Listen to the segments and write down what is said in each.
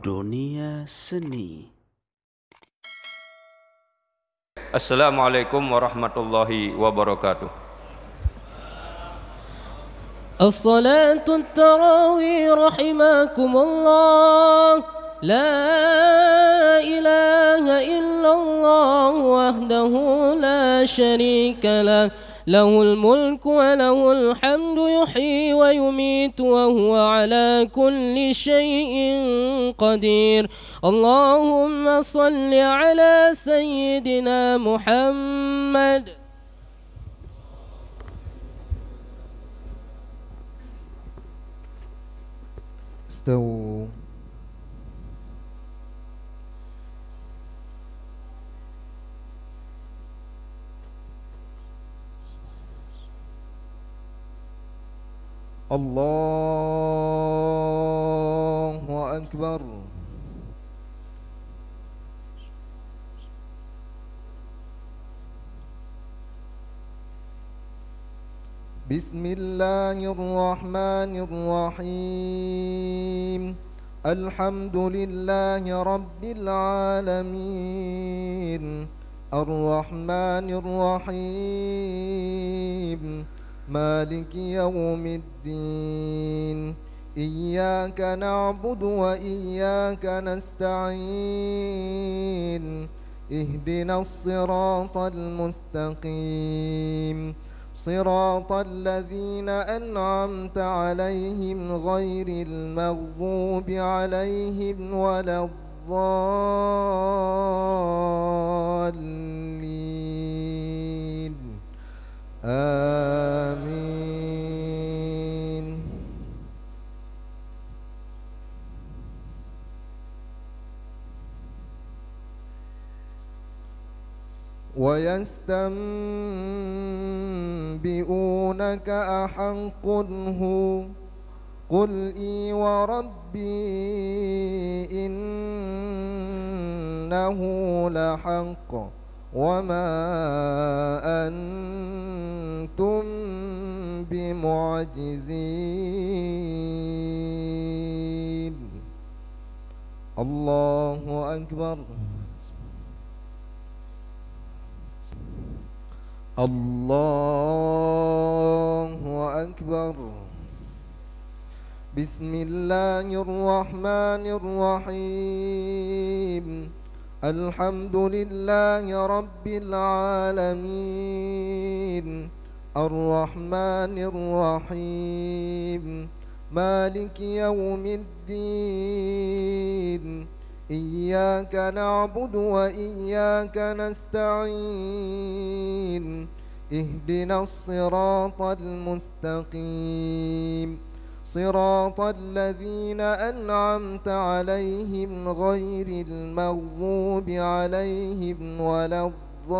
Dunia Seni. Assalamualaikum warahmatullahi wabarakatuh. As-salatu at-tarawih rahimakumullah. La ilaha illallah wahdahu la syarika lah. Lahul mulku wa lahul hamdu yuhyi wa yumitu wa huwa ala kulli syai'in qadir. Allahumma salli ala sayyidina Muhammad. Istawu. Allahu Akbar. Bismillahirrahmanirrahim. Alhamdulillahi Rabbil alamin. Ar-Rahmanir-Rahim. Maliki yawmiddin. Iyyaka na'budu wa iyyaka nasta'in. Ihdinas siratal mustaqim. صراط الذين أنعمت عليهم غير المغضوب عليهم ولا الضالين آمين. ويستنبئونك أحق هو قل إي وربي إنه لحق وما أنتم بمعجزين. الله أكبر. الله أكبر. بسم الله الرحمن الرحيم. الحمد لله رب العالمين. الرحمن الرحيم. مالك يوم الدين. إياك نعبد وإياك نستعين. اهدنا الصراط المستقيم. صراط الذين أنعمت عليهم غير المغضوب عليهم ولا الضالين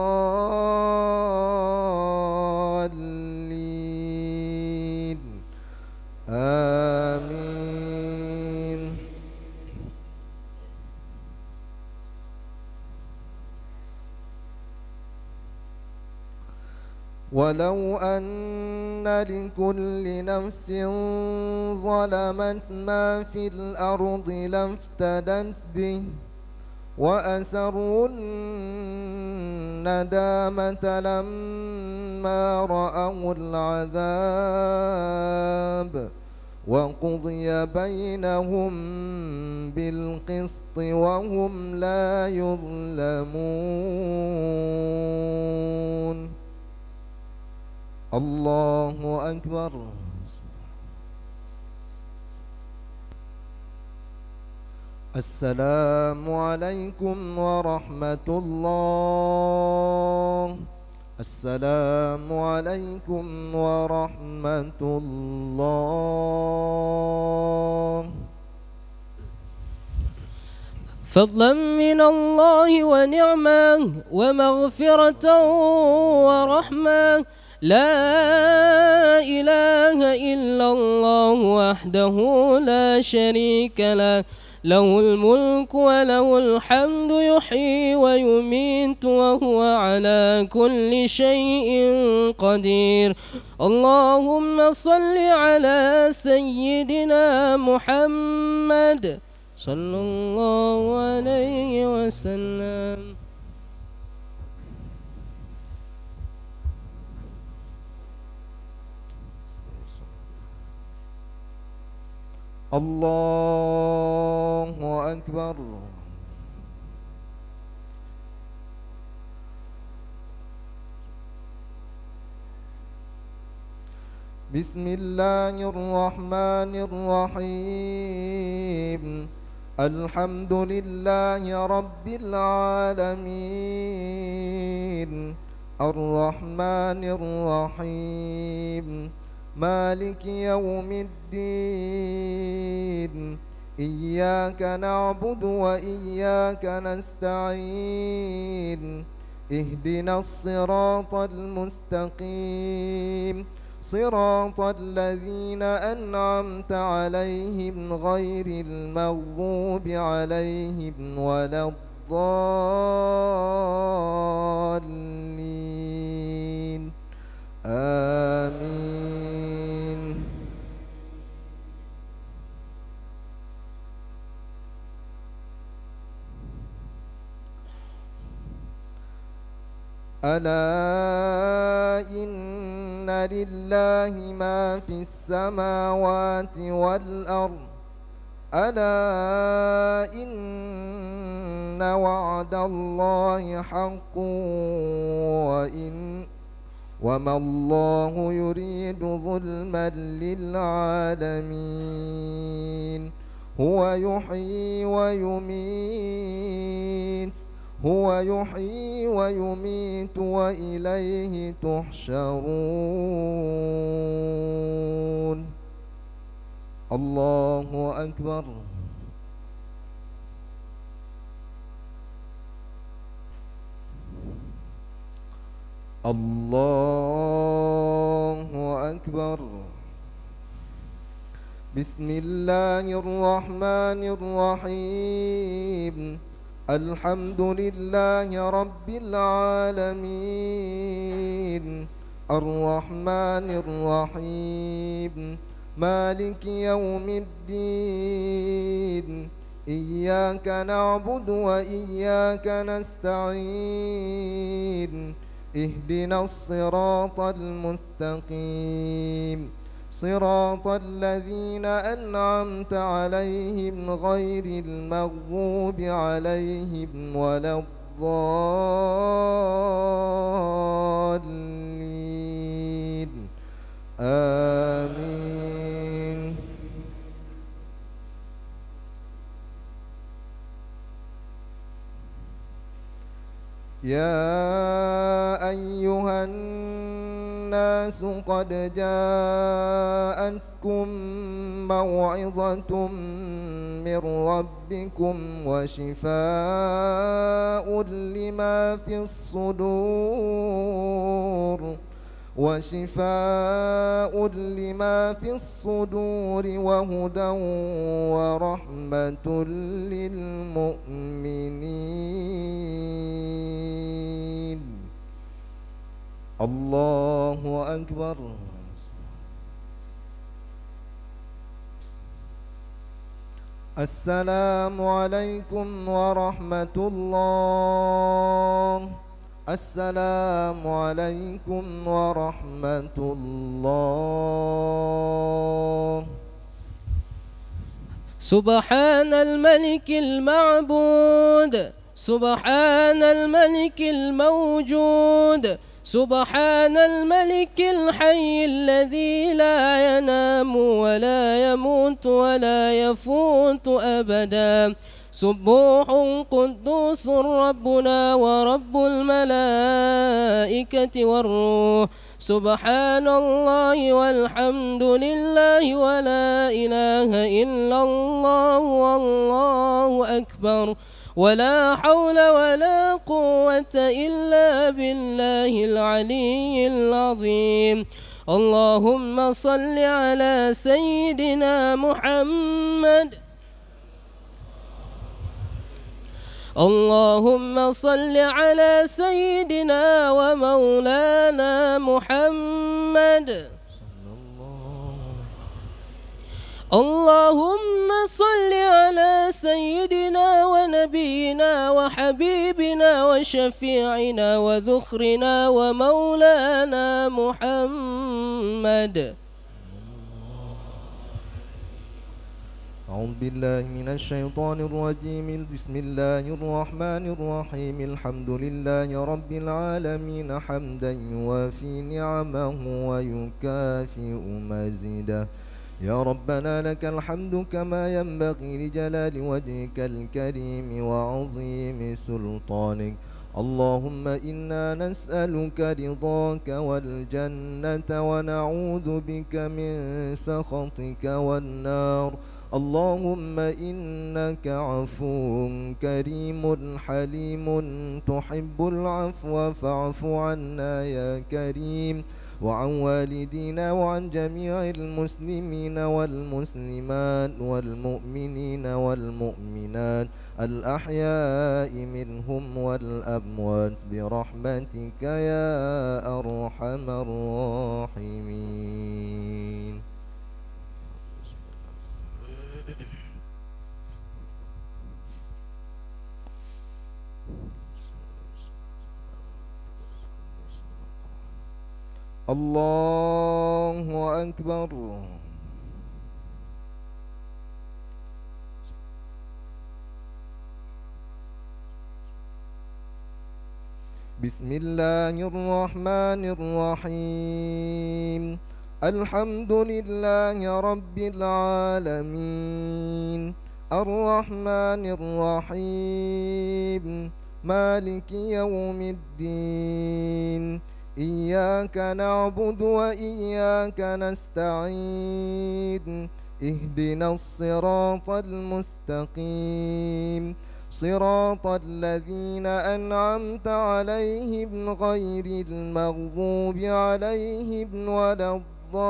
آمين. ولو أن لكل نفس ظلمت ما في الأرض لافتدت به وأسروا الندامة لما رأوا العذاب وقضي بينهم بالقسط وهم لا يظلمون. الله أكبر. السلام عليكم ورحمة الله. السلام عليكم ورحمة الله. فضلا من الله ونعمة ومغفرة ورحمة. لا إله إلا الله وحده لا شريك له. له الملك وله الحمد يحيي ويميت وهو على كل شيء قدير. اللهم صل على سيدنا محمد. صلى الله عليه وسلم. الله أكبر. بسم الله الرحمن الرحيم. الحمد لله رب العالمين الرحمن الرحيم مالك يوم الدين إياك نعبد وإياك نستعين اهدنا الصراط المستقيم صراط الذين أنعمت عليهم غير المغضوب عليهم ولا الضالين آمين. ألا إن لله ما في السماوات والأرض ألا إن وعد الله حق وما الله يريد ظلما للعالمين هو يحيي ويميت وإليه تحشرون. الله أكبر. الله أكبر. بسم الله الرحمن الرحيم. الحمد لله رب العالمين الرحمن الرحيم مالك يوم الدين إياك نعبد وإياك نستعين اهدنا الصراط المستقيم صراط الذين أنعمت عليهم غير المغضوب عليهم ولا الضالين آمين. يا أيها الناس قد جاءتكم موعظة من ربكم وشفاء لما في الصدور وهدى ورحمة للمؤمنين. الله أكبر. السلام عليكم ورحمة الله. السلام عليكم ورحمة الله. سبحان الملك المعبود سبحان الملك الموجود سبحان الملك الحي الذي لا ينام ولا يموت ولا يفوت أبدا سبوح قدوس ربنا ورب الملائكة والروح سبحان الله والحمد لله ولا إله إلا الله والله أكبر ولا حول ولا قوة إلا بالله العلي العظيم. اللهم صل على سيدنا محمد. اللهم صل على سيدنا ومولانا محمد. اللهم صل على سيدنا حبيبنا وشفيعنا وذخرنا ومولانا محمد. أعوذ بالله من الشيطان الرجيم. بسم الله الرحمن الرحيم. الحمد لله رب العالمين حمدا يوافي نعمه ويكافئ مزيده. يا ربنا لك الحمد كما ينبغي لجلال وجهك الكريم وعظيم سلطانك. اللهم إنا نسألك رضاك والجنة ونعوذ بك من سخطك والنار. اللهم إنك عفو كريم حليم تحب العفو فاعف عنا يا كريم، وعن والدينا وعن جميع المسلمين والمسلمات والمؤمنين والمؤمنات الأحياء منهم والأموات برحمتك يا أرحم الراحمين. الله أكبر. بسم الله الرحمن الرحيم. الحمد لله رب العالمين الرحمن الرحيم مالك يوم الدين. إياك نعبد وإياك نستعين. اهدنا الصراط المستقيم صراط الذين أنعمت عليهم غير المغضوب عليهم ولا الضالين.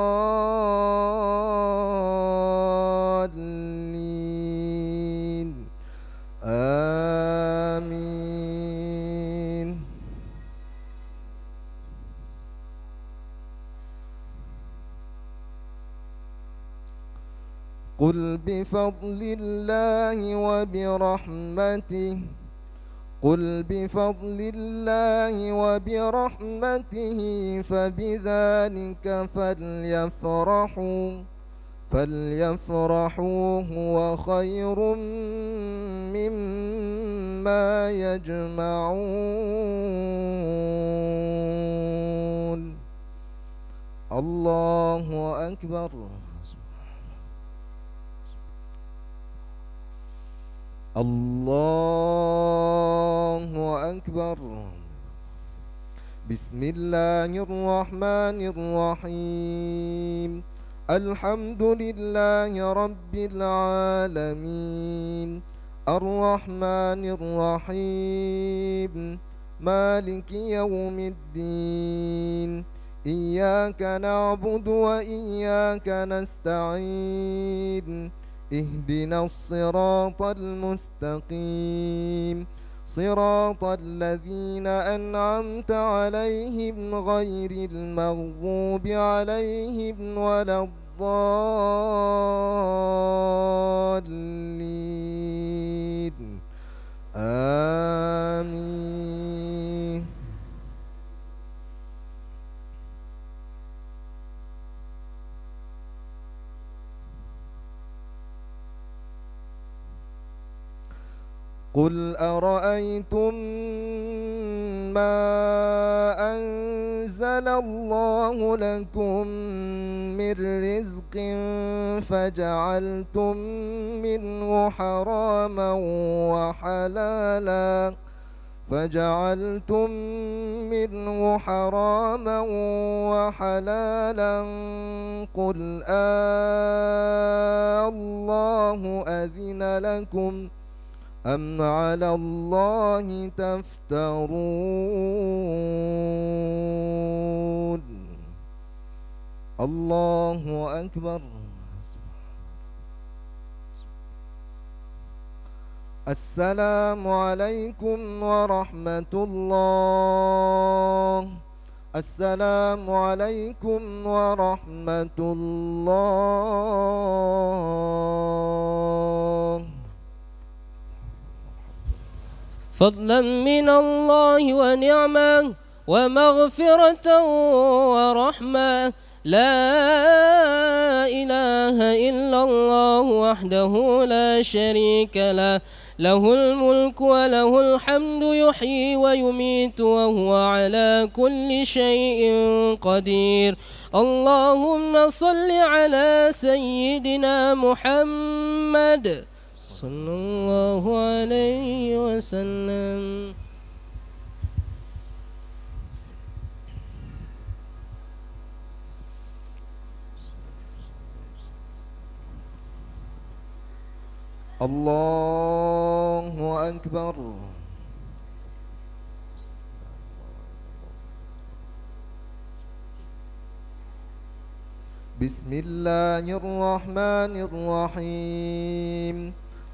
آمين. قل بفضل الله وبرحمته قل بفضل الله وبرحمته فبذلك فليفرحوا هو خير مما يجمعون. الله أكبر. الله أكبر. بسم الله الرحمن الرحيم. الحمد لله رب العالمين الرحمن الرحيم مالك يوم الدين. إياك نعبد وإياك نستعين. اهدنا الصراط المستقيم صراط الذين أنعمت عليهم غير المغضوب عليهم ولا الضالين. آمين. قل أرأيتم ما أنزل الله لكم من رزق فجعلتم منه حراما وحلالا قل الله أذن لكم أم على الله تفترون. الله أكبر. السلام عليكم ورحمة الله. السلام عليكم ورحمة الله. فضلا من الله ونعمة ومغفرة ورحمة. لا إله إلا الله وحده لا شريك له، له الملك وله الحمد يحيي ويميت وهو على كل شيء قدير. اللهم صل على سيدنا محمد صلى الله عليه وسلم. الله أكبر. بسم الله الرحمن الرحيم.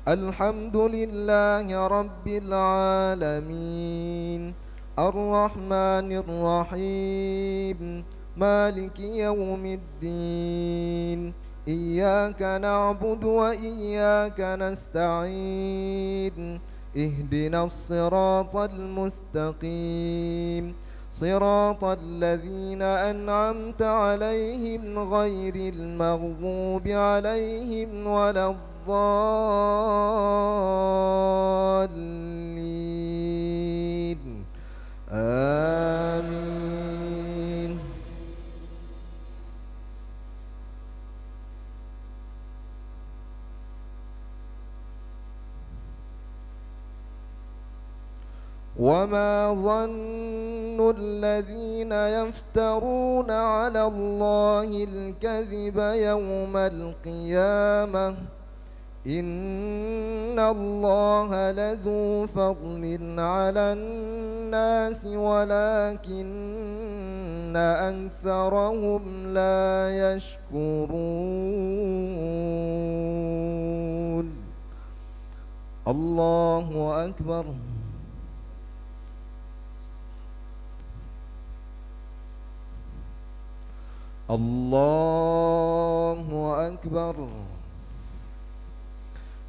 الحمد لله رب العالمين، الرحمن الرحيم، مالك يوم الدين. إياك نعبد وإياك نستعين. اهدنا الصراط المستقيم، صراط الذين أنعمت عليهم غير المغضوب عليهم ولا الضالين. آمين. وما ظن الذين يفترون على الله الكذب يوم القيامة إن الله لذو فضل على الناس ولكن أكثرهم لا يشكرون. الله أكبر. الله أكبر.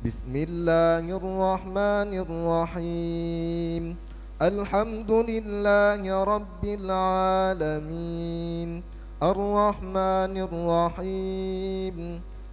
بسم الله الرحمن الرحيم. الحمد لله رب العالمين، الرحمن الرحيم،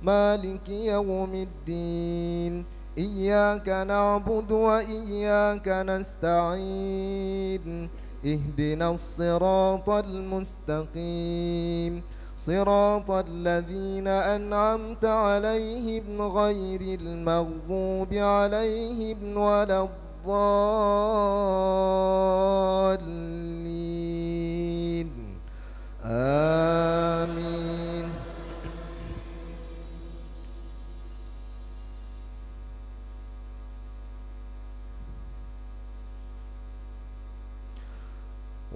مالك يوم الدين. إياك نعبد وإياك نستعين. اهدنا الصراط المستقيم، صراط الذين أنعمت عليهم غير المغضوب عليهم ولا الضالين. آمين.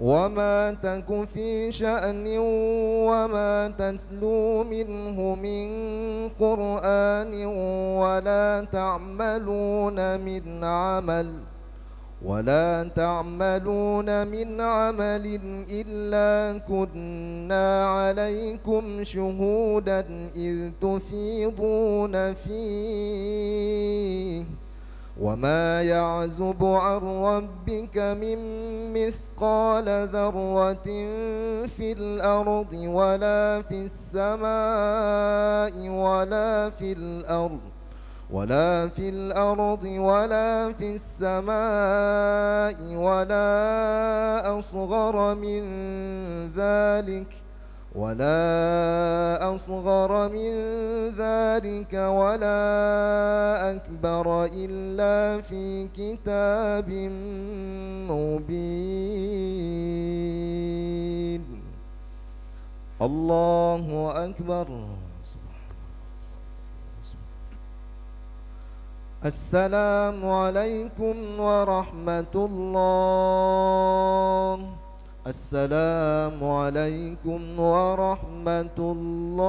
وما تك في شأن وما تتلو منه من قرآن ولا تعملون من عمل إلا كنا عليكم شهودا إذ تفيضون فيه. وما يعزب عن ربك من مثقال ذرة في الأرض ولا في السماء ولا في الأرض ولا في السماء ولا أصغر من ذلك ولا أكبر إلا في كتاب مبين. الله أكبر. السلام عليكم ورحمة الله. السلام عليكم ورحمة الله.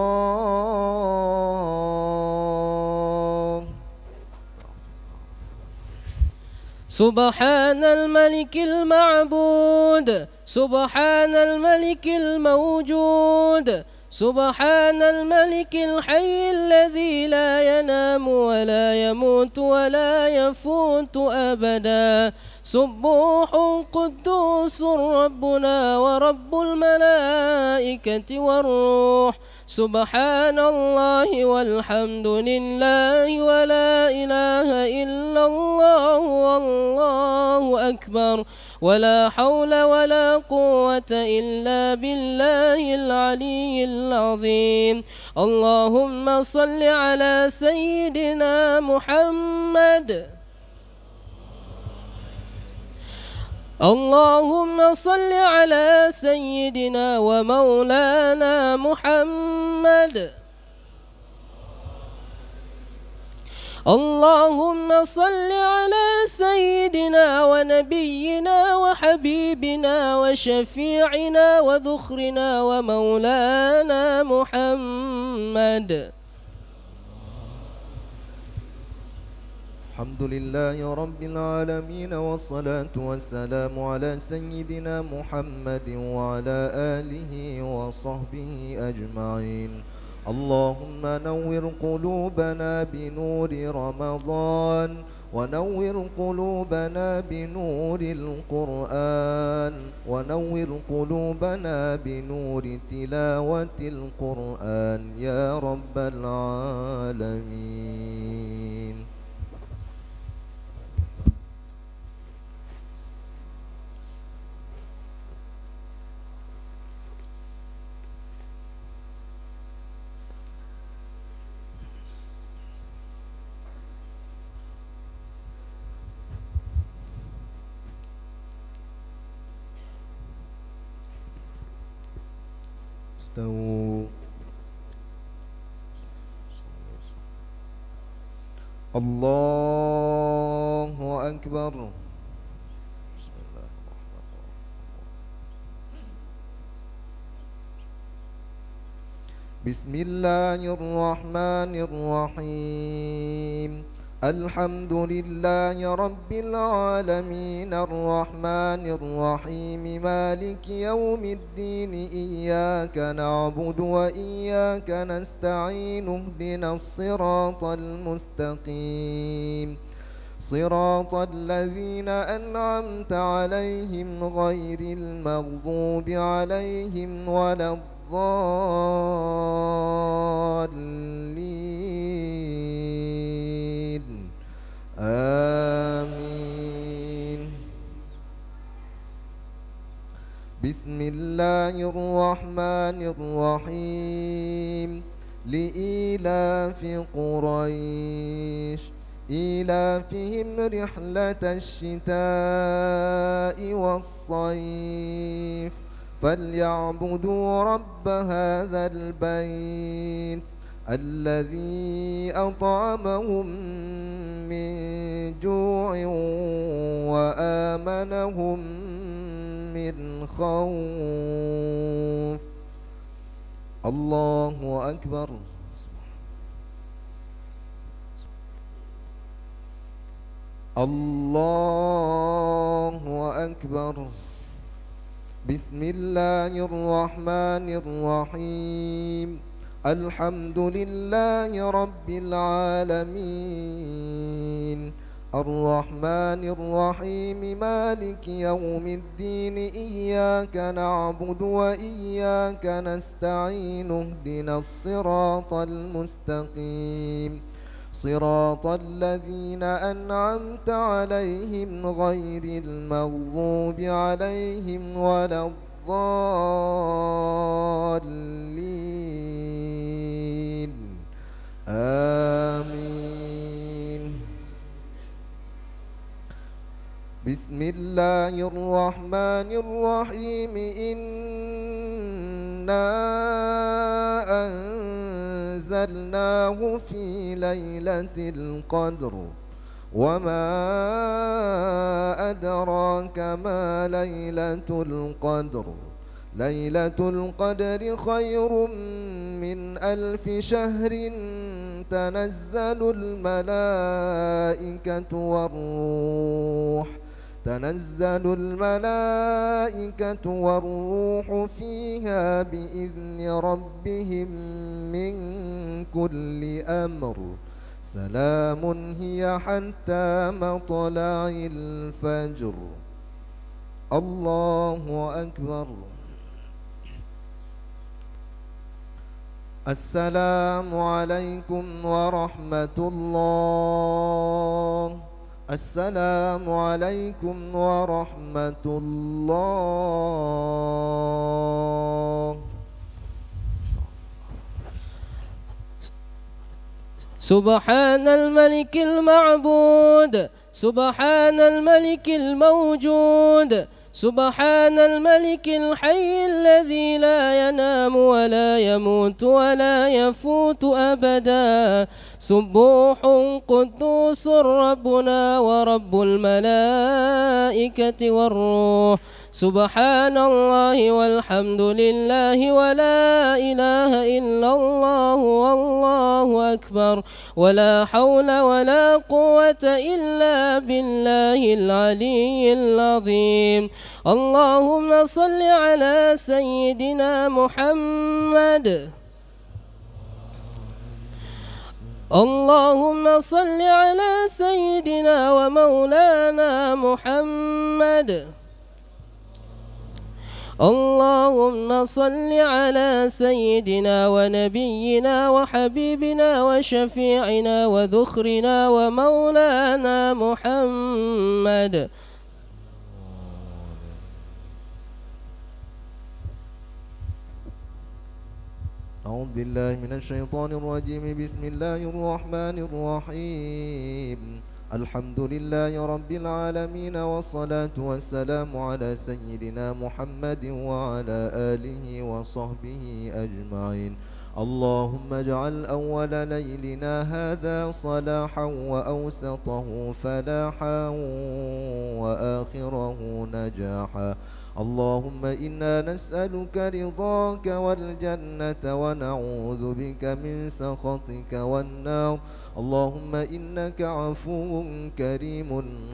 سبحان الملك المعبود، سبحان الملك الموجود، سبحان الملك الحي الذي لا ينام ولا يموت ولا يفوت أبدا سبوح قدوس ربنا ورب الملائكة والروح سبحان الله والحمد لله ولا إله إلا الله والله أكبر ولا حول ولا قوة إلا بالله العلي العظيم اللهم صل على سيدنا محمد اللهم صل على سيدنا ومولانا محمد اللهم صل على سيدنا ونبينا وحبيبنا وشفيعنا وذخرنا ومولانا محمد الحمد لله رب العالمين والصلاة والسلام على سيدنا محمد وعلى آله وصحبه أجمعين اللهم نور قلوبنا بنور رمضان ونور قلوبنا بنور القرآن ونور قلوبنا بنور تلاوة القرآن يا رب العالمين. استووا الله أكبر. بسم الله الرحمن الرحيم الحمد لله رب العالمين الرحمن الرحيم مالك يوم الدين إياك نعبد وإياك نستعين اهدنا الصراط المستقيم صراط الذين أنعمت عليهم غير المغضوب عليهم ولا الضالين آمين. بسم الله الرحمن الرحيم لإيلاف قريش إيلافهم رحلة الشتاء والصيف فليعبدوا رب هذا البيت الذي أطعمهم من جوع وآمنهم من خوف. الله أكبر. الله أكبر. بسم الله الرحمن الرحيم الحمد لله رب العالمين الرحمن الرحيم مالك يوم الدين إياك نعبد وإياك نستعين اهدنا الصراط المستقيم صراط الذين أنعمت عليهم غير المغضوب عليهم ولا الضالين آمين. بسم الله الرحمن الرحيم إنا أنزلناه في ليلة القدر وما أدراك ما ليلة القدر ليلة القدر خير من 1000 شهر تنزل الملائكة والروح تنزل الملائكة والروح فيها بإذن ربهم من كل أمر سلام هي حتى مطلع الفجر. الله أكبر. السلام عليكم ورحمة الله. السلام عليكم ورحمة الله. سبحان الملك المعبود، سبحان الملك الموجود، سبحان الملك الحي الذي لا ينام ولا يموت ولا يفوت أبدا. سبوح قدوس ربنا ورب الملائكة والروح. سبحان الله والحمد لله ولا إله إلا الله والله أكبر ولا حول ولا قوة إلا بالله العلي العظيم. اللهم صل على سيدنا محمد. اللهم صل على سيدنا ومولانا محمد. اللهم صل على سيدنا ونبينا وحبيبنا وشفيعنا وذخرنا ومولانا محمد. أعوذ بالله من الشيطان الرجيم. بسم الله الرحمن الرحيم. الحمد لله رب العالمين والصلاة والسلام على سيدنا محمد وعلى آله وصحبه أجمعين. اللهم اجعل أول ليلنا هذا صلاحا وأوسطه فلاحا وآخره نجاحا. اللهم إنا نسألك رضاك والجنة ونعوذ بك من سخطك والنار. اللهم إنك عفو كريم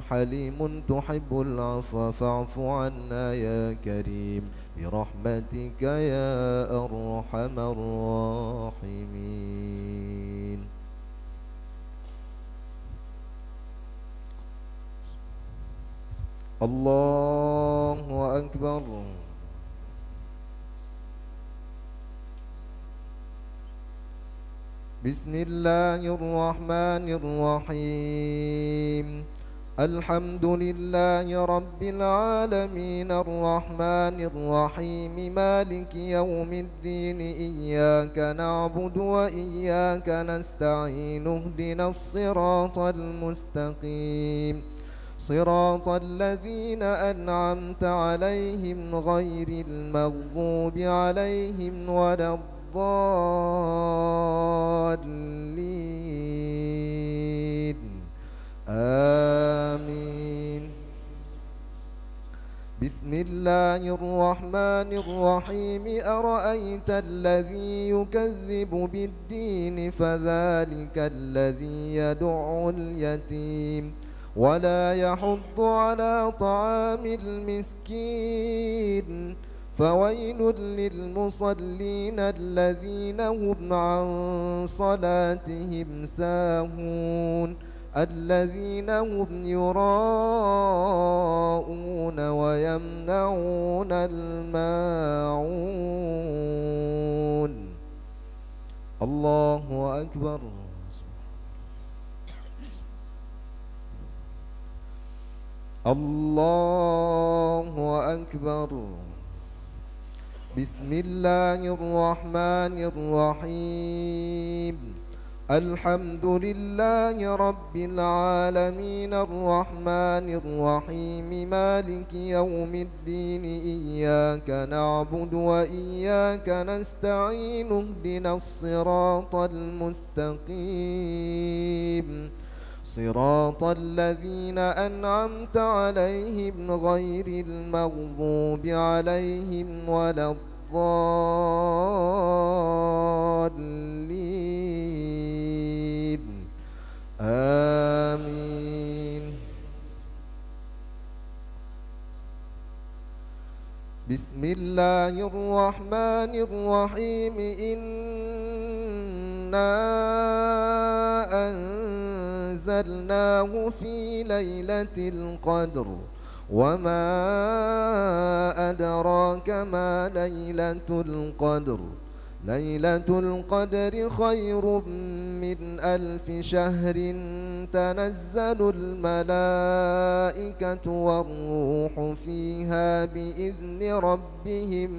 حليم تحب العفو فاعف عنا يا كريم برحمتك يا أرحم الراحمين. الله أكبر. بسم الله الرحمن الرحيم. الحمد لله رب العالمين الرحمن الرحيم مالك يوم الدين إياك نعبد وإياك نستعين اهدنا الصراط المستقيم صراط الذين أنعمت عليهم غير المغضوب عليهم ولا الضالين آمين. بسم الله الرحمن الرحيم. أرأيت الذي يكذب بالدين فذلك الذي يدع اليتيم ولا يحض على طعام المسكين. فويل للمصلين الذين هم عن صلاتهم ساهون الذين هم يراءون ويمنعون الماعون. الله أكبر. الله أكبر. بسم الله الرحمن الرحيم. الحمد لله رب العالمين الرحمن الرحيم مالك يوم الدين إياك نعبد وإياك نستعين اهدنا الصراط المستقيم صراط الذين أنعمت عليهم غير المغضوب عليهم ولا الضالين آمين. بسم الله الرحمن الرحيم إنا أنزلناه في ليلة القدر وما أدراك ما ليلة القدر ليلة القدر خير من 1000 شهر تنزل الملائكة والروح فيها بإذن ربهم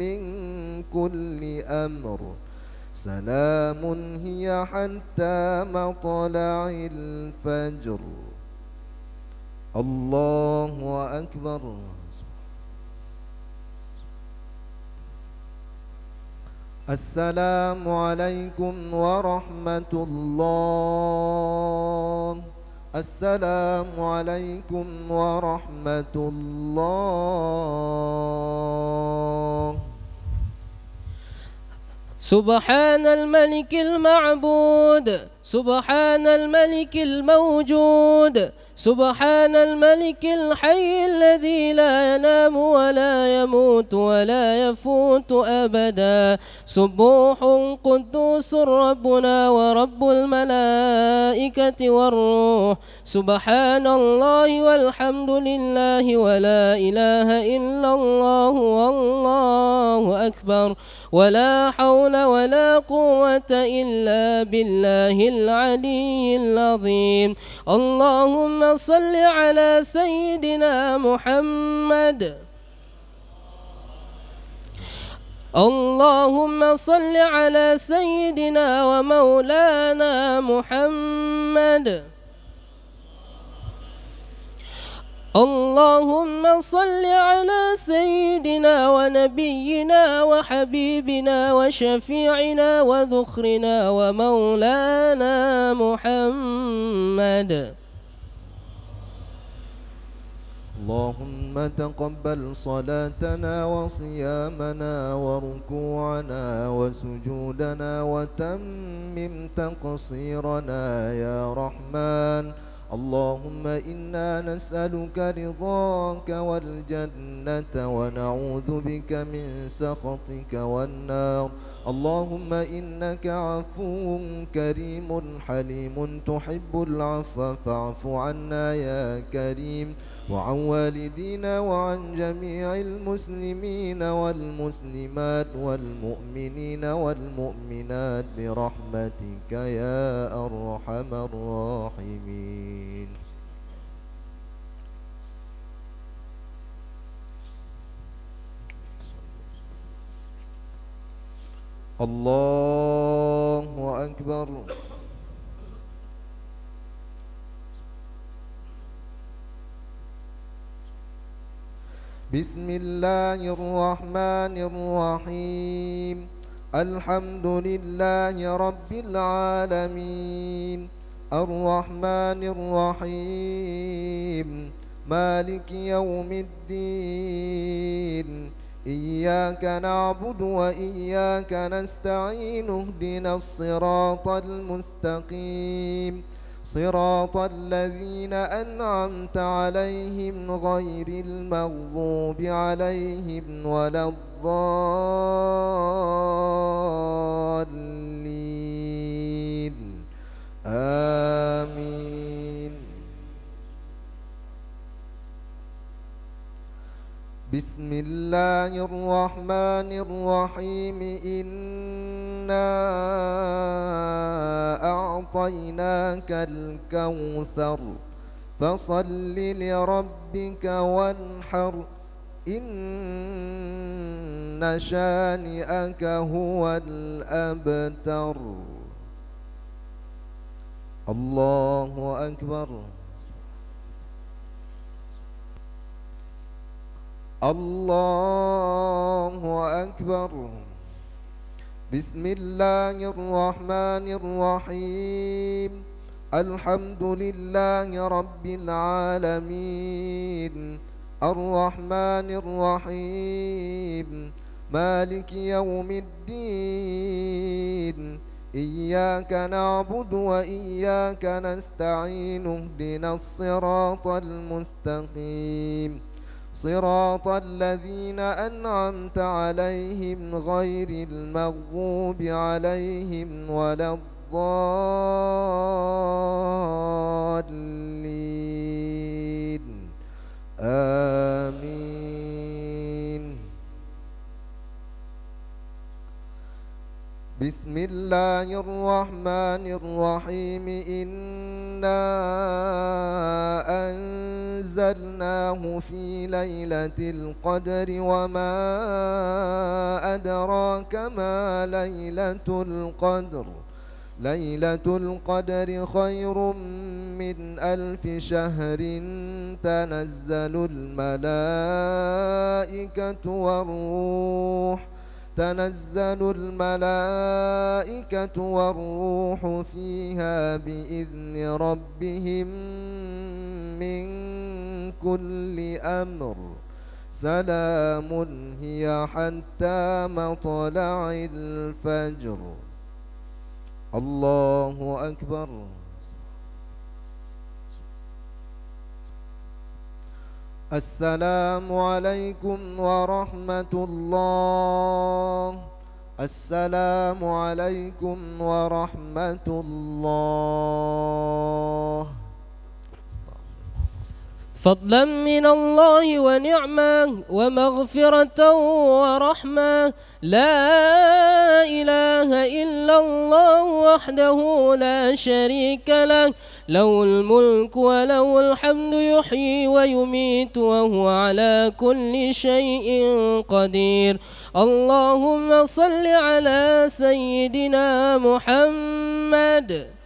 من كل أمر سلام هي حتى مطلع الفجر. الله أكبر. السلام عليكم ورحمة الله. السلام عليكم ورحمة الله. سبحان الملك المعبود، سبحان الملك الموجود، سبحان الملك الحي الذي لا ينام ولا يموت ولا يفوت أبدا. سبوح قدوس ربنا ورب الملائكة والروح. سبحان الله والحمد لله ولا إله إلا الله والله أكبر ولا حول ولا قوة إلا بالله العلي العظيم. اللهم صل على سيدنا محمد. اللهم صل على سيدنا ومولانا محمد. اللهم صل على سيدنا ونبينا وحبيبنا وشفيعنا وذخرنا ومولانا محمد. اللهم تقبل صلاتنا وصيامنا وركوعنا وسجودنا وتمم تقصيرنا يا رحمن. اللهم إنا نسألك رضاك والجنة ونعوذ بك من سخطك والنار. اللهم إنك عفو كريم حليم تحب العفو فاعف عنا يا كريم وعن والدينا وعن جميع المسلمين والمسلمات والمؤمنين والمؤمنات برحمتك يا أرحم الراحمين. الله أكبر. بسم الله الرحمن الرحيم. الحمد لله رب العالمين الرحمن الرحيم مالك يوم الدين. إياك نعبد وإياك نستعين اهدنا الصراط المستقيم صراط الذين أنعمت عليهم غير المغضوب عليهم ولا الضالين آمين. بسم الله الرحمن الرحيم. إنا أعطيناك الكوثر فصل لربك وانحر إن شانئك هو الأبتر. الله أكبر. الله أكبر. بسم الله الرحمن الرحيم. الحمد لله رب العالمين الرحمن الرحيم مالك يوم الدين. إياك نعبد وإياك نستعين اهدنا الصراط المستقيم صراط الذين أنعمت عليهم غير المغضوب عليهم ولا الضالين آمين. بسم الله الرحمن الرحيم. إنا أنزلناه في ليلة القدر وما أدراك ما ليلة القدر. ليلة القدر خير من 1000 شهر. تنزل الملائكة والروح فيها بإذن ربهم من كل أمر. سلام هي حتى مطلع الفجر. الله أكبر. السلام عليكم ورحمة الله. السلام عليكم ورحمة الله. فضلا من الله ونعمة ومغفرة ورحمة. لا إله إلا الله وحده لا شريك له. له الملك وله الحمد يحيي ويميت وهو على كل شيء قدير. اللهم صل على سيدنا محمد.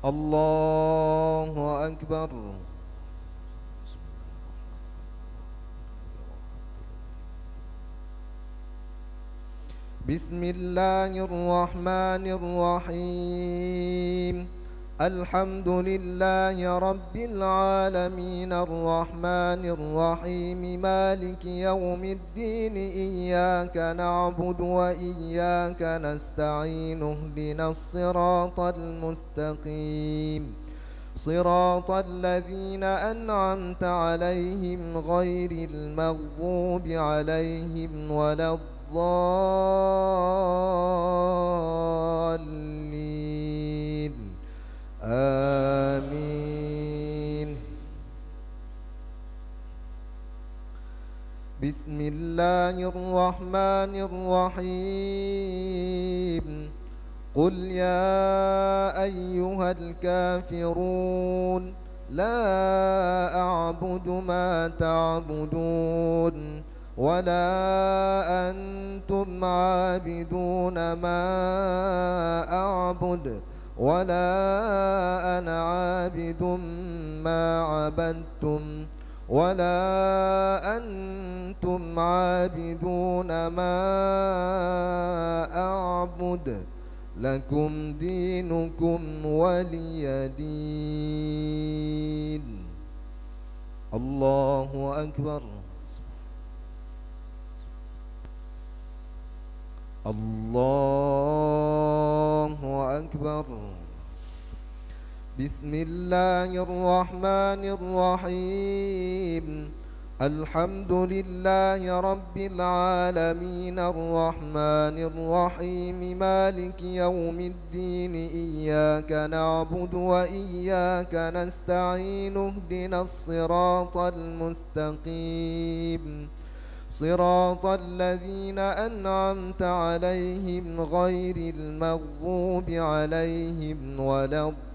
الله أكبر. بسم الله الرحمن الرحيم. الحمد لله رب العالمين الرحمن الرحيم مالك يوم الدين. إياك نعبد وإياك نستعين. اهدنا الصراط المستقيم. صراط الذين أنعمت عليهم غير المغضوب عليهم ولا الضالين آمين. بسم الله الرحمن الرحيم. قل يا أيها الكافرون لا أعبد ما تعبدون ولا أنتم عابدون ما أعبد ولا أنا عابد ما عبدتم ولا أنتم عابدون ما أعبد. لكم دينكم ولي دين. الله أكبر. الله أكبر. بسم الله الرحمن الرحيم. الحمد لله رب العالمين الرحمن الرحيم مالك يوم الدين. إياك نعبد وإياك نستعين. اهدنا الصراط المستقيم. صراط الذين أنعمت عليهم غير المغضوب عليهم ولا الضالين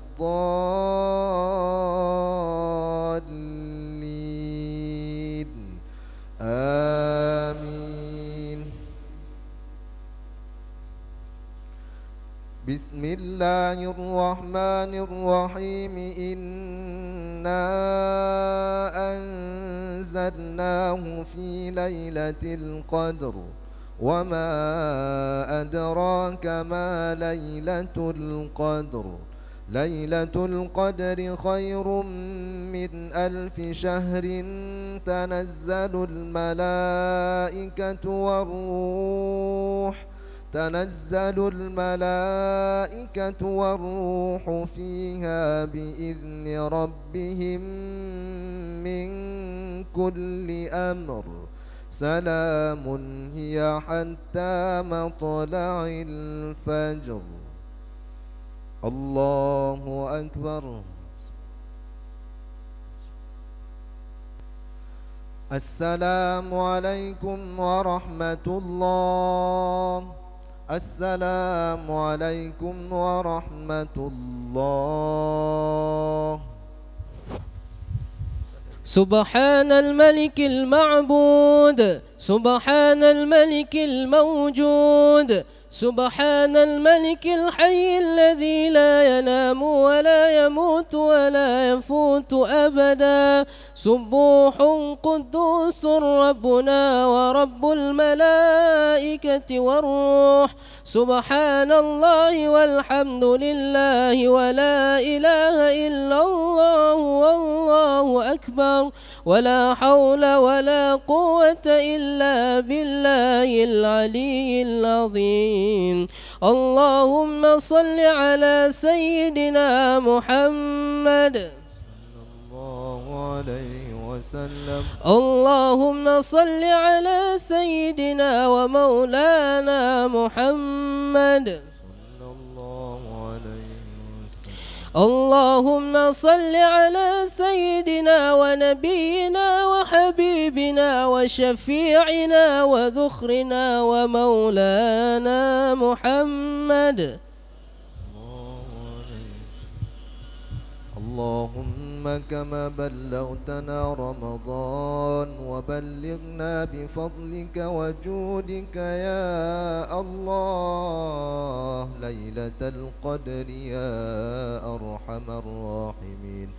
آمين. بسم الله الرحمن الرحيم. إنا أنزلناه في ليلة القدر وما أدراك ما ليلة القدر. ليلة القدر خير من 1000 شهر. تنزل الملائكة والروح فيها بإذن ربهم من كل أمر. سلام هي حتى مطلع الفجر. الله أكبر. السلام عليكم ورحمة الله. السلام عليكم ورحمة الله. سبحان الملك المعبود، سبحان الملك الموجود، سبحان الملك الحي الذي لا ينام ولا يموت ولا يفوت أبدا. سبوح قدوس ربنا ورب الملائكة والروح. سبحان الله والحمد لله ولا إله إلا الله والله أكبر ولا حول ولا قوة إلا بالله العلي العظيم. اللهم صل على سيدنا محمد صلى الله عليه وسلم. اللهم صل على سيدنا ومولانا محمد صلى الله عليه وسلم. اللهم صل على سيدنا ونبينا وحبيبنا وشفيعنا وذخرنا ومولانا محمد. اللهم كما بلغتنا رمضان وبلغنا بفضلك وجودك يا الله ليلة القدر يا أرحم الراحمين.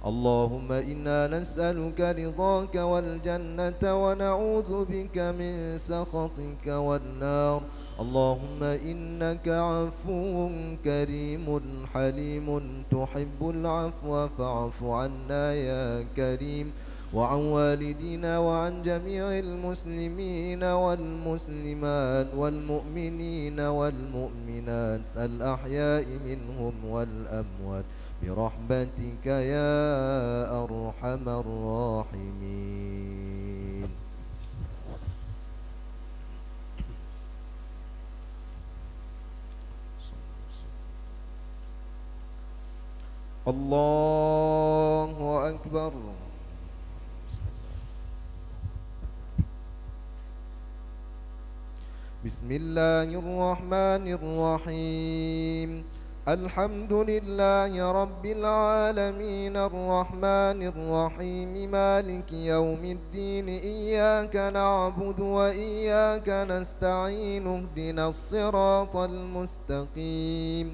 اللهم إنا نسألك رضاك والجنة ونعوذ بك من سخطك والنار. اللهم إنك عفو كريم حليم تحب العفو فاعف عنا يا كريم. وعن والدينا وعن جميع المسلمين والمسلمات والمؤمنين والمؤمنات الأحياء منهم والأموات برحمتك يا أرحم الراحمين. الله أكبر. بسم الله الرحمن الرحيم. الحمد لله رب العالمين الرحمن الرحيم مالك يوم الدين. إياك نعبد وإياك نستعين. اهدنا الصراط المستقيم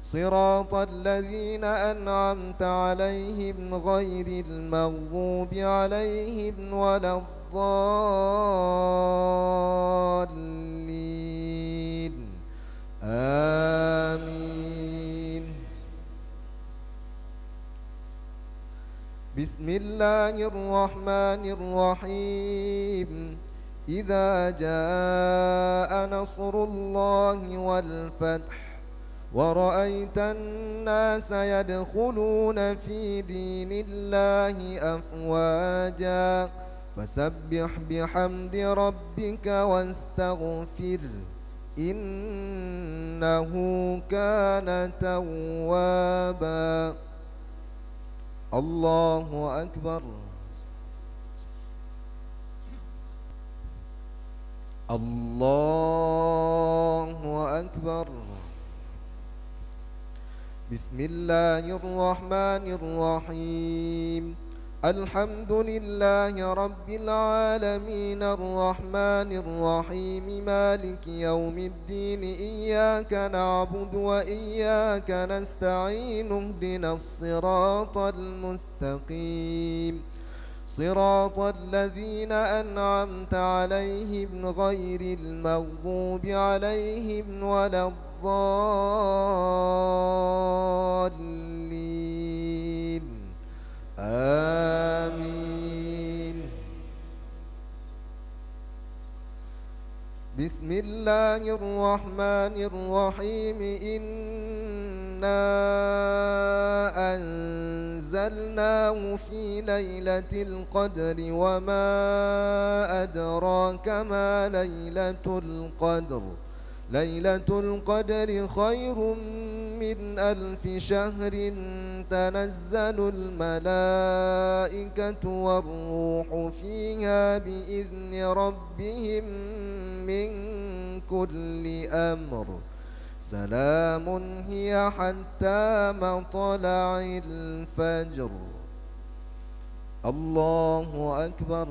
صراط الذين أنعمت عليهم غير المغضوب عليهم ولا الضالين. آمين. بسم الله الرحمن الرحيم. إذا جاء نصر الله والفتح ورأيت الناس يدخلون في دين الله أفواجا فسبح بحمد ربك واستغفر إنه كان توابا. الله أكبر. الله أكبر. بسم الله الرحمن الرحيم. الحمد لله رب العالمين الرحمن الرحيم مالك يوم الدين. إياك نعبد وإياك نستعين. اهدنا الصراط المستقيم صراط الذين أنعمت عليهم غير المغضوب عليهم ولا الضالين. الضالين آمين. بسم الله الرحمن الرحيم. إنا أنزلناه في ليلة القدر وما أدراك ما ليلة القدر. ليلة القدر خير من 1000 شهر. تنزل الملائكة والروح فيها بإذن ربهم من كل أمر. سلام هي حتى مطلع الفجر. الله أكبر.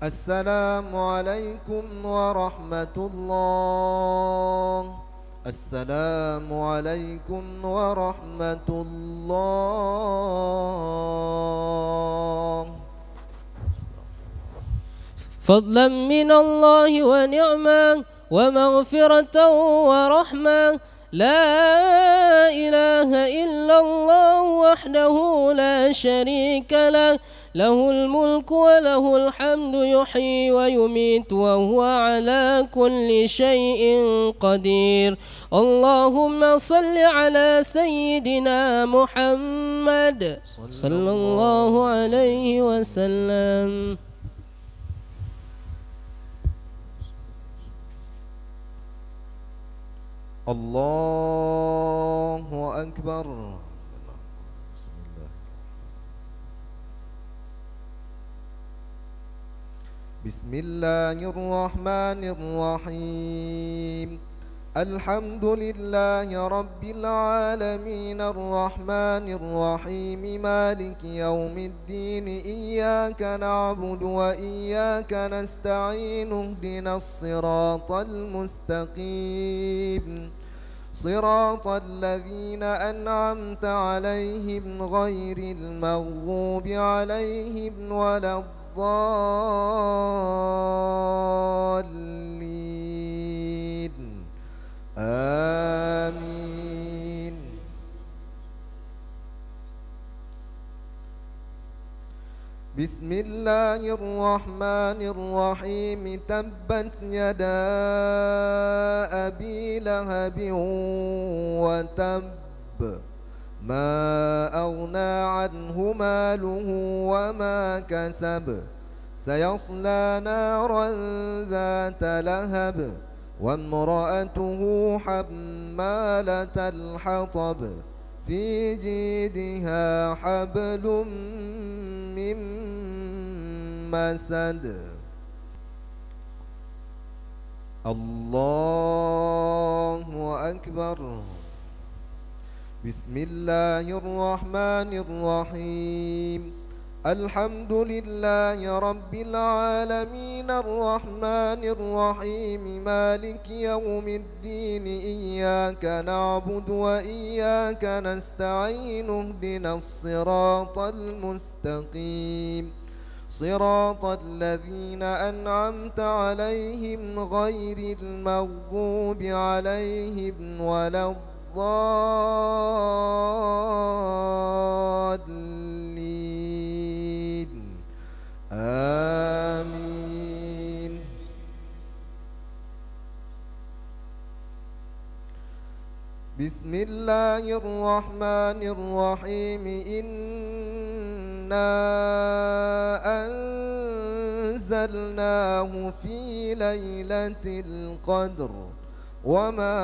السلام عليكم ورحمة الله. السلام عليكم ورحمة الله. فضلا من الله ونعما ومغفرة ورحمة. لا إله إلا الله وحده لا شريك له. له الملك وله الحمد يحيي ويميت وهو على كل شيء قدير. اللهم صل على سيدنا محمد صلى الله عليه وسلم. الله أكبر. بسم الله الرحمن الرحيم. الحمد لله رب العالمين الرحمن الرحيم مالك يوم الدين. إياك نعبد وإياك نستعين. اهدنا الصراط المستقيم صراط الذين أنعمت عليهم غير المغضوب عليهم ولا الضالين آمين. بسم الله الرحمن الرحيم. تبت يدا أبي لهب وتب. ما أغنى عنه ماله وما كسب. سيصلى نارا ذات لهب وامرأته حمالة الحطب في جيدها حبل من مسد. الله أكبر. بسم الله الرحمن الرحيم. الحمد لله رب العالمين الرحمن الرحيم مالك يوم الدين. إياك نعبد وإياك نستعين. اهدنا الصراط المستقيم صراط الذين أنعمت عليهم غير المغضوب عليهم ولا الضالين آمين. بسم الله الرحمن الرحيم. إنا أنزلناه في ليلة القدر وما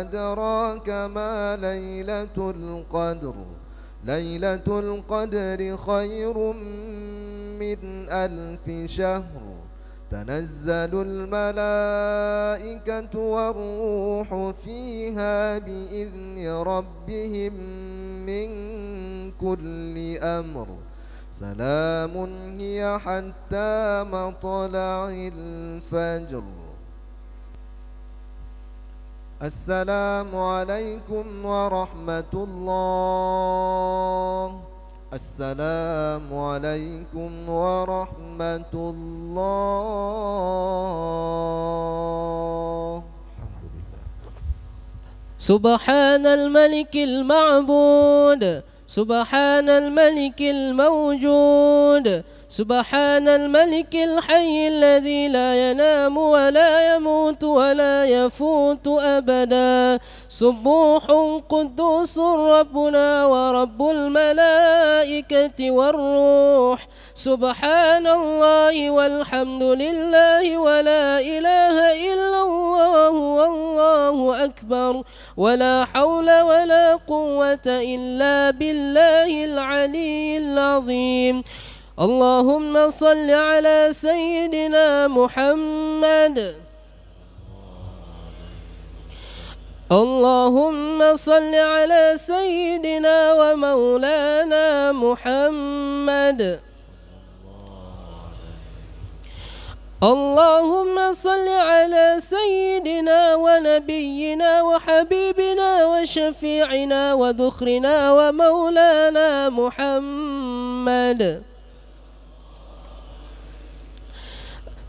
أدراك ما ليلة القدر. ليلة القدر خير من 1000 شهر. تنزل الملائكة والروح فيها بإذن ربهم من كل أمر. سلام هي حتى مطلع الفجر. السلام عليكم ورحمة الله. السلام عليكم ورحمة الله. سبحان الملك المعبود، سبحان الملك الموجود، سبحان الملك الحي الذي لا ينام ولا يموت ولا يفوت أبدا. سبوح قدوس ربنا ورب الملائكة والروح. سبحان الله والحمد لله ولا إله إلا الله والله أكبر ولا حول ولا قوة إلا بالله العلي العظيم. اللهم صل على سيدنا محمد. اللهم صل على سيدنا ومولانا محمد. اللهم صل على سيدنا ونبينا وحبيبنا وشفيعنا وذخرنا ومولانا محمد.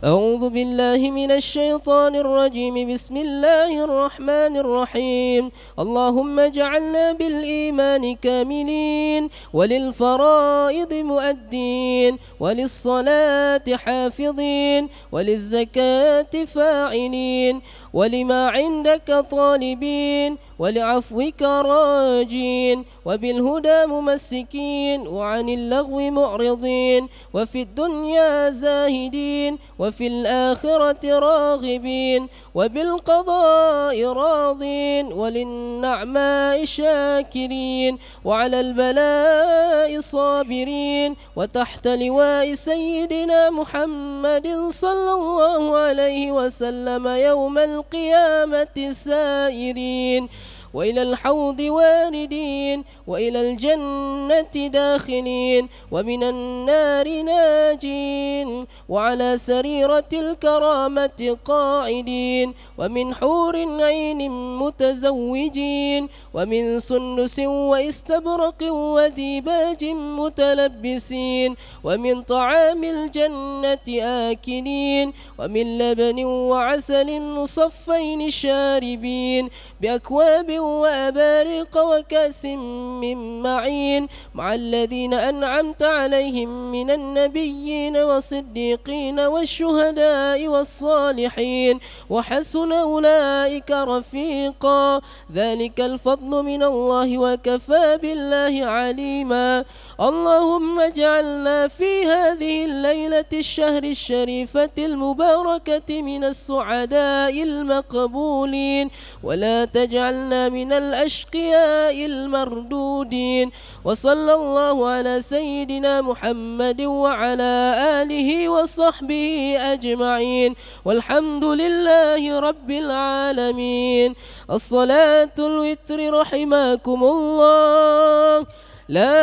أعوذ بالله من الشيطان الرجيم. بسم الله الرحمن الرحيم. اللهم اجعلنا بالإيمان كاملين وللفرائض مؤدين وللصلاة حافظين وللزكاة فاعلين ولما عندك طالبين ولعفوك راجين وبالهدى ممسكين وعن اللغو معرضين وفي الدنيا زاهدين وفي الآخرة راغبين وبالقضاء راضين وللنعماء شاكرين وعلى البلاء صابرين وتحت لواء سيدنا محمد صلى الله عليه وسلم يوم القيامة سائرين وإلى الحوض واردين وإلى الجنة داخلين ومن النار ناجين وعلى سريرة الكرامة قاعدين ومن حور عين متزوجين ومن سندس واستبرق وديباج متلبسين ومن طعام الجنة آكلين ومن لبن وعسل مصفين شاربين بأكواب وأبارق وكأس من معين مع الذين أنعمت عليهم من النبيين والصديقين والشهداء والصالحين وحسن أولئك رفيقا. ذلك الفضل من الله وكفى بالله عليما. اللهم اجعلنا في هذه الليلة الشهر الشريفة المباركة من السعداء المقبولين ولا تجعلنا من الأشقياء المردودين. وصلى الله على سيدنا محمد وعلى آله وصحبه أجمعين والحمد لله رب العالمين. الصلاة الوتر رحمكم الله. لا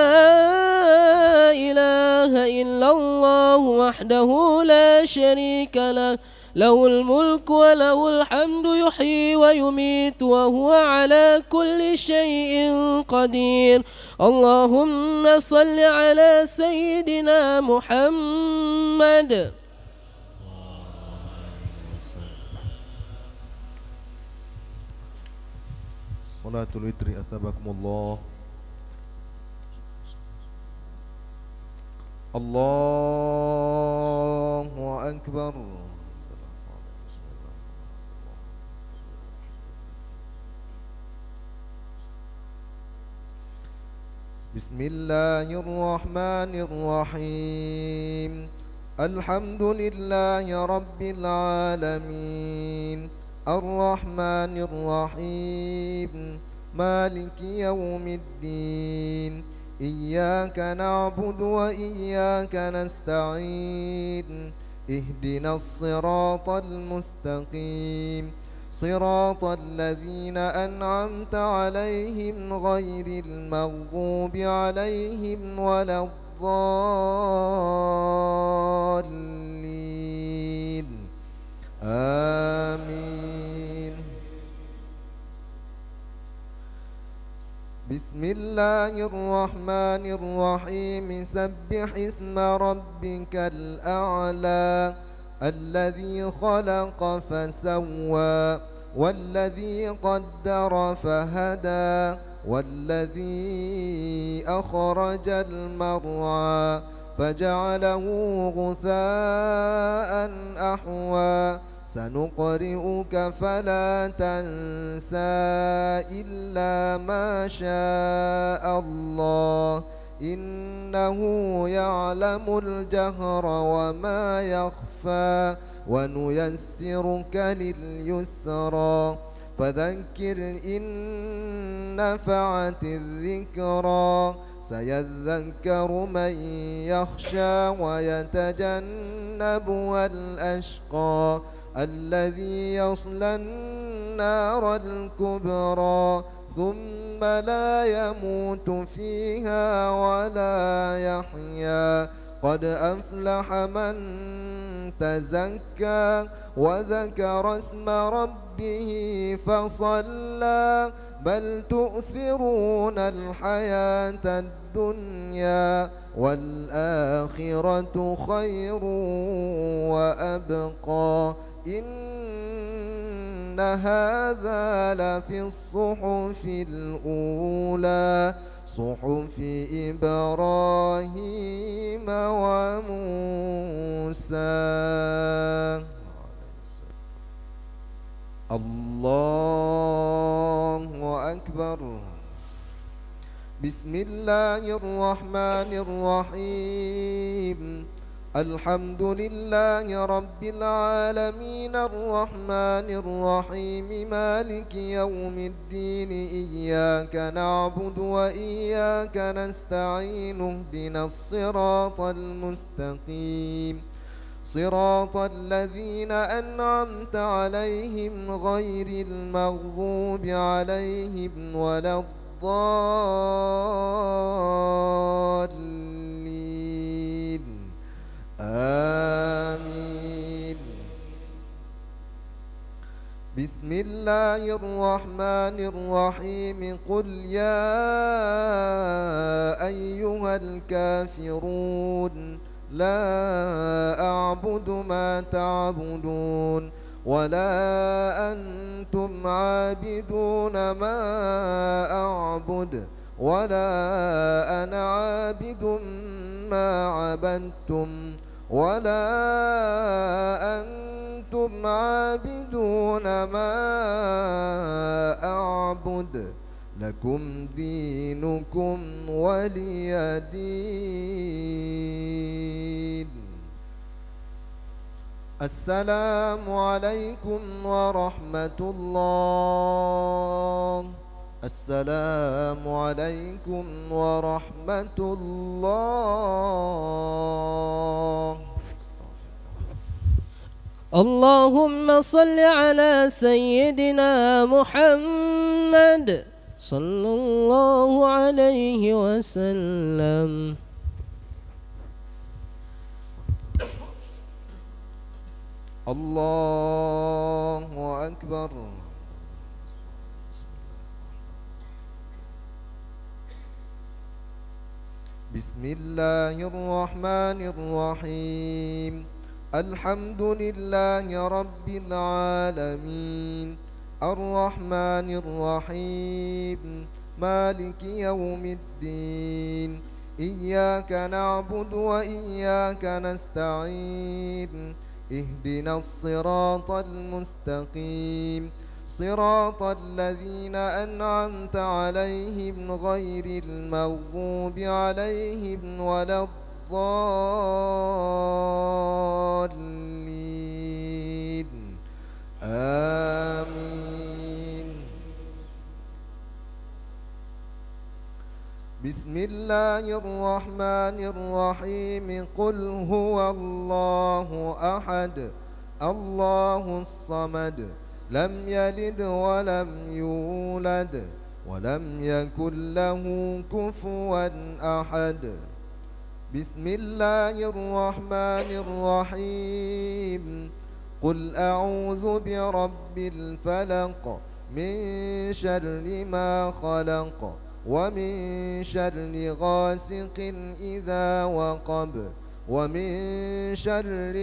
إله إلا الله وحده لا شريك له له الملك وله الحمد يحيي ويميت وهو على كل شيء قدير. اللهم صل على سيدنا محمد. صلاة الوتر أثابكم الله. الله أكبر. بسم الله الرحمن الرحيم. الحمد لله رب العالمين الرحمن الرحيم مالك يوم الدين. إياك نعبد وإياك نستعين. اهدنا الصراط المستقيم صراط الذين أنعمت عليهم غير المغضوب عليهم ولا الضالين. آمين. بسم الله الرحمن الرحيم سبح اسم ربك الأعلى الذي خلق فسوى والذي قدر فهدى والذي أخرج المرعى فجعله غثاء أحوى سنقرئك فلا تنسى إلا ما شاء الله إنه يعلم الجهر وما يخفى ونيسرك لليسرى فذكر إن نفعت الذكرى سيذكر من يخشى ويتجنبها الأشقى الذي يصلى النار الكبرى ثم لا يموت فيها ولا يحيا قد أفلح من تزكى وذكر اسم ربه فصلى بل تؤثرون الحياة الدنيا والآخرة خير وأبقى إن هذا لفي الصحف الأولى صحف إبراهيم وموسى. الله أكبر. بسم الله الرحمن الرحيم الحمد لله رب العالمين الرحمن الرحيم مالك يوم الدين إياك نعبد وإياك نستعين اهدنا الصراط المستقيم صراط الذين أنعمت عليهم غير المغضوب عليهم ولا الضالين آمين. بسم الله الرحمن الرحيم قل يا أيها الكافرون لا أعبد ما تعبدون ولا أنتم عابدون ما أعبد ولا أنا عابد ما عبدتم ولا أنتم عابدون ما أعبد لكم دينكم ولي دين. السلام عليكم ورحمة الله. السلام عليكم ورحمة الله. اللهم صل على سيدنا محمد صلى الله عليه وسلم. الله أكبر. بسم الله الرحمن الرحيم الحمد لله رب العالمين الرحمن الرحيم مالك يوم الدين إياك نعبد وإياك نستعين اهدنا الصراط المستقيم صراط الذين أنعمت عليهم غير المغضوب عليهم ولا الضالين آمين. بسم الله الرحمن الرحيم قل هو الله أحد الله الصمد لم يلد ولم يولد ولم يكن له كفوا أحد. بسم الله الرحمن الرحيم قل أعوذ برب الفلق من شر ما خلق ومن شر غاسق إذا وقب ومن شر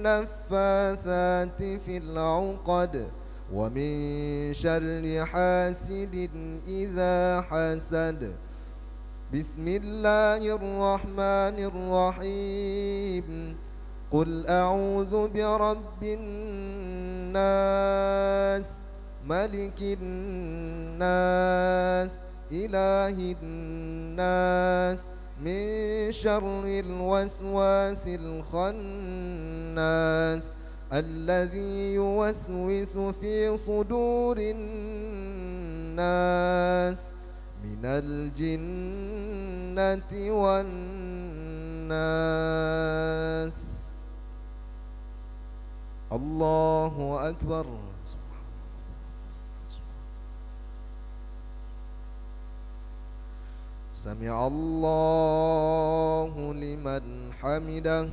النفاثات في العقد ومن شر حاسد إذا حسد. بسم الله الرحمن الرحيم. قل أعوذ برب الناس ملك الناس إله الناس من شر الوسواس الخناس الذي يوسوس في صدور الناس من الجنة والناس. الله أكبر. سمع الله لمن حمده.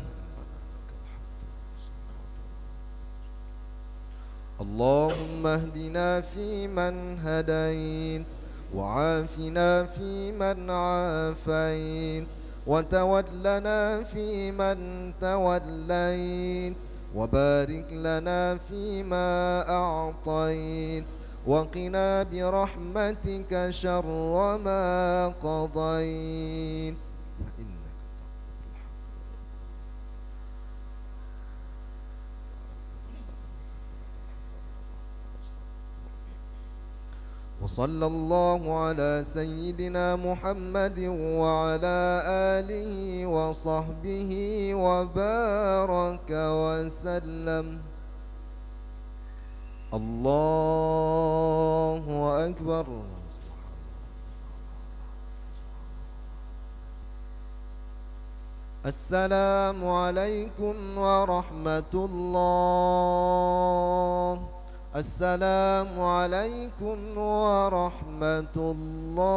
اللهم اهدنا فيمن هديت وعافنا فيمن عافيت وتولنا فيمن توليت وبارك لنا فيما أعطيت وقنا برحمتك شر ما قضيت. وصلى الله على سيدنا محمد وعلى آله وصحبه وبارك وسلم. الله أكبر. السلام عليكم ورحمة الله. السلام عليكم ورحمة الله.